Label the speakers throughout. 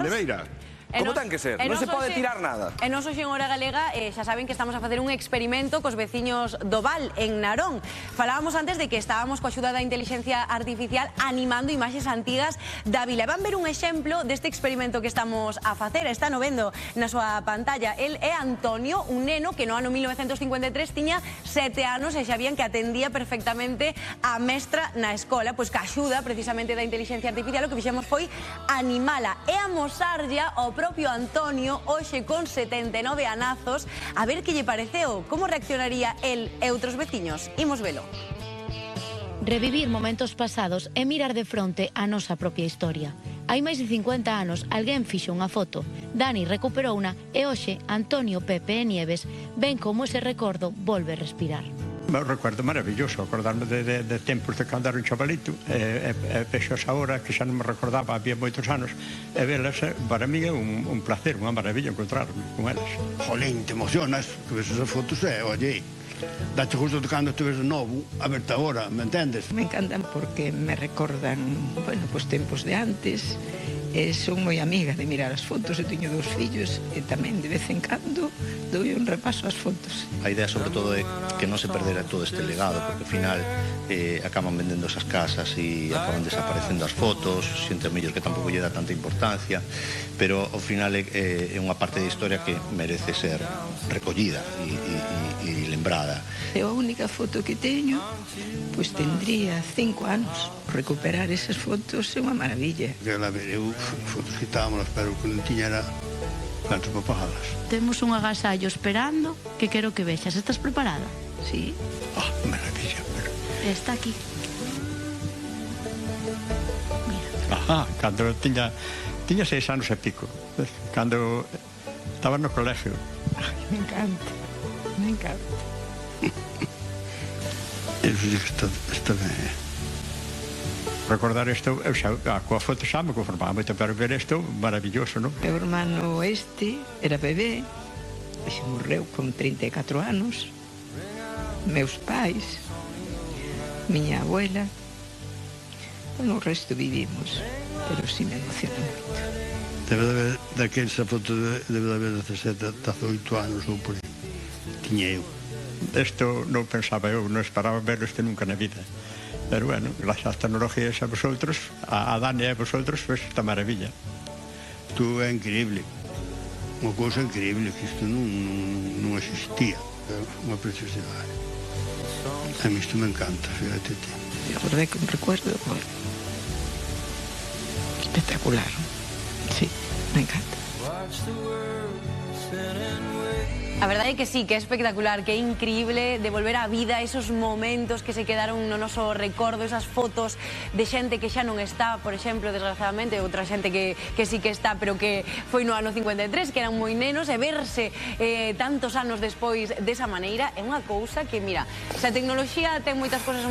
Speaker 1: Neveira.
Speaker 2: Como ten que ser? Non se pode tirar nada.
Speaker 3: E nos hoxe en Hora Galega xa saben que estamos a facer un experimento cos veciños do Val, en Narón. Falábamos antes de que estábamos coa axuda da inteligencia artificial animando imaxes antigas da vila. Van ver un exemplo deste experimento que estamos a facer. Está no vendo na súa pantalla. El é Antonio, un neno que no ano 1953 tiña 7 anos e xa vían que atendía perfectamente a mestra na escola. Pois que a axuda precisamente da inteligencia artificial o que fixemos foi animala e amosarlla ao propio Antonio, hoxe con 79 anazos, a ver que lle pareceu, como reaccionaría el e outros veciños. Imos velo.
Speaker 4: Revivir momentos pasados e mirar de fronte a nosa propia historia. Hai máis de 50 anos, alguén fixo unha foto. Dani recuperouna e hoxe Antonio, Pepe e Nieves ven como ese recordo volve a respirar.
Speaker 5: Un recuerdo maravilloso, acordarme de tempos de cando era un chavalito e vexas agora que xa non me recordaba, había moitos anos, e velas, para mí é un placer, unha maravilla encontrarme con elas.
Speaker 1: Jolín, te emocionas, que ves esas fotos oye, dache justo de cando estuves novo, a verte agora, me entendes?
Speaker 6: Me encantan porque me recordan, bueno, pues tempos de antes. Son moi amiga de mirar as fotos, eu teño 2 fillos e tamén de vez en cando dou un repaso ás fotos.
Speaker 7: A idea sobre todo é que non se perdera todo este legado, porque ao final acaban vendendo esas casas e acaban desaparecendo as fotos, xente mellor que tampouco lle dá tanta importancia, pero ao final é unha parte da historia que merece ser recollida e lembrada.
Speaker 6: A única foto que teño, pois tendría 5 anos. Recuperar esas fotos é unha maravilla.
Speaker 1: Que la ver, eu fotos quitámolas, pero que non tiña era canto para pagalas.
Speaker 4: Temos un agasallo esperando que quero que vexas. Estás preparada?
Speaker 6: Sí.
Speaker 1: Maravilla, pero...
Speaker 4: Está aquí. Mira.
Speaker 5: Ajá, cando tiña 6 anos e pico, cando estaba no colegio.
Speaker 6: Me encanta, me encanta.
Speaker 1: Eu digo que está ben.
Speaker 5: Recordar isto, eu xa, coa foto xa me conformaba moito, pero ver isto, maravilloso, non?
Speaker 6: Meu hermano era bebé, e se morreu con 34 anos. Meus pais, miña abuela, bueno, o resto vivimos, pero sí me emociona moito.
Speaker 1: Debe de haber, daquela foto debe de haber 17, 18 anos ou por aí. Tiña eu.
Speaker 5: Isto non pensaba eu, non esperaba ver isto nunca na vida. Pero bueno, gracias ás tecnologías a vosotros, a Dani e a vosotros, pues esta maravilla.
Speaker 1: Tú é increíble. Unha cousa increíble, que isto non existía. É unha preciosidade. A mí isto me encanta, fíjate ti.
Speaker 6: Recordé que un recuerdo espectacular. Sí, me encanta.
Speaker 3: A verdade é que sí, que é espectacular, que é increíble de volver á vida esos momentos que se quedaron no noso recordo, esas fotos de xente que xa non está, por exemplo, desgraciadamente, outra xente que sí que está, pero que foi no ano 53, que eran moi nenos, e verse tantos anos despois desa maneira é unha cousa que, mira, se a tecnoloxía ten moitas cousas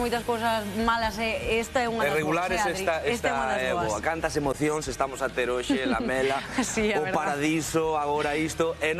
Speaker 3: malas, esta é unha das boas.
Speaker 2: Regulares esta é boa. Cantas emocións estamos a ter hoxe, la mela, o paradiso, agora isto, e